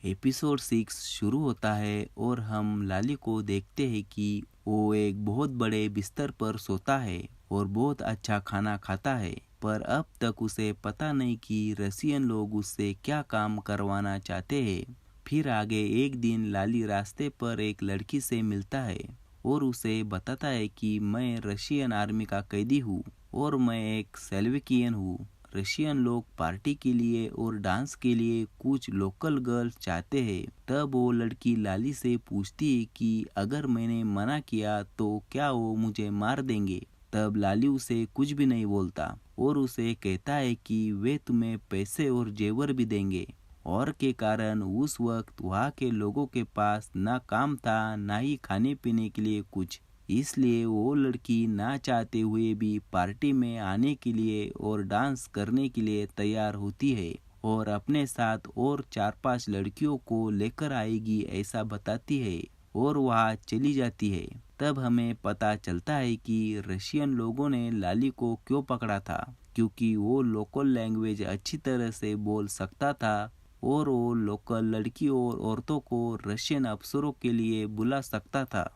Episode 6 शुरू होता है और हम लाली को देखते हैं कि वो एक बहुत बड़े बिस्तर पर सोता है और बहुत अच्छा खाना खाता है। पर अब तक उसे पता नहीं कि रसियन लोग उससे क्या काम करवाना चाहते हैं। फिर आगे एक दिन लाली रास्ते पर एक लड़की से मिलता है और उसे बताता है कि मैं रशियन आर्मी का कैदी हूँ और मैं एक सेल्विकियन हूँ। रशियन लोग पार्टी के लिए और डांस के लिए कुछ लोकल गर्ल्स चाहते हैं। तब वो लड़की लाली से पूछती है कि अगर मैंने मना किया तो क्या वो मुझे मार देंगे। तब लाली उसे कुछ भी नहीं बोलता और उसे कहता है कि वे तुम्हें पैसे और जेवर भी देंगे। और के कारण उस वक्त वहाँ के लोगों के पास ना काम था ना ही खाने पीने के लिए कुछ। इसलिए वो लड़की ना चाहते हुए भी पार्टी में आने के लिए और डांस करने के लिए तैयार होती है और अपने साथ और 4-5 लड़कियों को लेकर आएगी ऐसा बताती है और वहाँ चली जाती है। तब हमें पता चलता है कि रशियन लोगों ने लाली को क्यों पकड़ा था, क्योंकि वो लोकल लैंग्वेज अच्छी तरह से बोल सकता था और वो लोकल लड़कियों और औरतों को रशियन अफसरों के लिए बुला सकता था।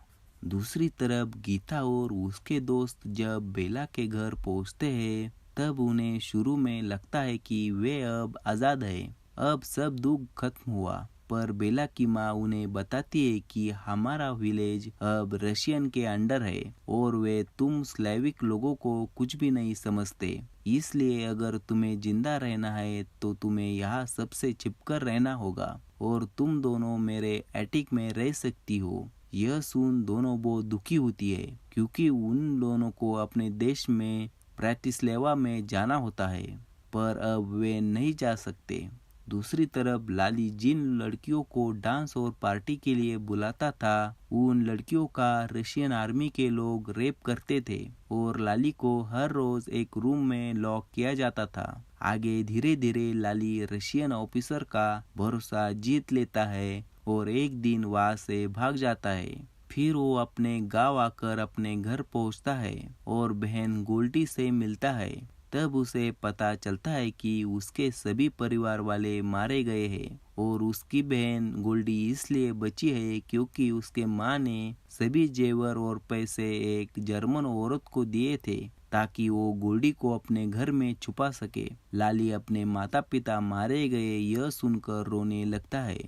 दूसरी तरफ गीता और उसके दोस्त जब बेला के घर पहुंचते हैं तब उन्हें शुरू में लगता है कि वे अब आज़ाद हैं, अब सब दुख खत्म हुआ। पर बेला की माँ उन्हें बताती है कि हमारा विलेज अब रशियन के अंडर है और वे तुम स्लेविक लोगों को कुछ भी नहीं समझते। इसलिए अगर तुम्हें जिंदा रहना है तो तुम्हें यहाँ सबसे छिपकर रहना होगा और तुम दोनों मेरे एटिक में रह सकती हो। यह सुन दोनों बहुत दुखी होती है क्योंकि उन दोनों को अपने देश में ब्राटिस्लावा में जाना होता है, पर अब वे नहीं जा सकते। दूसरी तरफ लाली जिन लड़कियों को डांस और पार्टी के लिए बुलाता था उन लड़कियों का रशियन आर्मी के लोग रेप करते थे और लाली को हर रोज एक रूम में लॉक किया जाता था। आगे धीरे धीरे लाली रशियन ऑफिसर का भरोसा जीत लेता है और एक दिन वहां से भाग जाता है। फिर वो अपने गांव आकर अपने घर पहुंचता है और बहन गोल्डी से मिलता है। तब उसे पता चलता है कि उसके सभी परिवार वाले मारे गए हैं और उसकी बहन गोल्डी इसलिए बची है क्योंकि उसके माँ ने सभी जेवर और पैसे एक जर्मन औरत को दिए थे ताकि वो गोल्डी को अपने घर में छुपा सके। लाली अपने माता पिता मारे गए यह सुनकर रोने लगता है।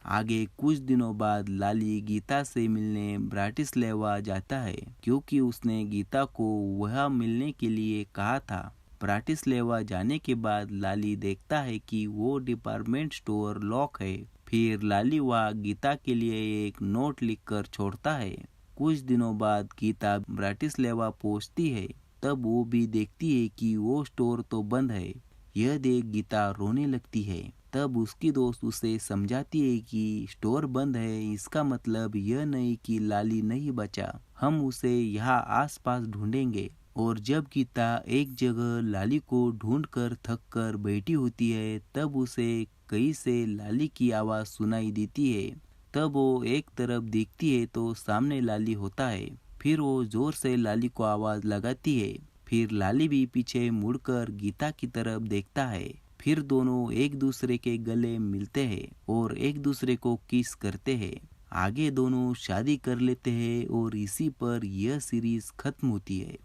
आगे कुछ दिनों बाद लाली गीता से मिलने ब्राटिस्लावा जाता है क्योंकि उसने गीता को वह मिलने के लिए कहा था। ब्राटिस्लावा जाने के बाद लाली देखता है कि वो डिपार्टमेंट स्टोर लॉक है। फिर लाली वहाँ गीता के लिए एक नोट लिखकर छोड़ता है। कुछ दिनों बाद गीता ब्राटिस्लावा पहुँचती है। तब वो भी देखती है कि वो स्टोर तो बंद है। यह देख गीता रोने लगती है। तब उसकी दोस्त उसे समझाती है कि स्टोर बंद है इसका मतलब यह नहीं कि लाली नहीं बचा, हम उसे यहाँ आसपास ढूंढेंगे। और जब गीता एक जगह लाली को ढूंढकर थक कर बैठी होती है तब उसे कहीं से लाली की आवाज़ सुनाई देती है। तब वो एक तरफ देखती है तो सामने लाली होता है। फिर वो जोर से लाली को आवाज़ लगाती है। फिर लाली भी पीछे मुड़कर गीता की तरफ देखता है। फिर दोनों एक दूसरे के गले मिलते हैं और एक दूसरे को किस करते हैं। आगे दोनों शादी कर लेते हैं और इसी पर यह सीरीज खत्म होती है।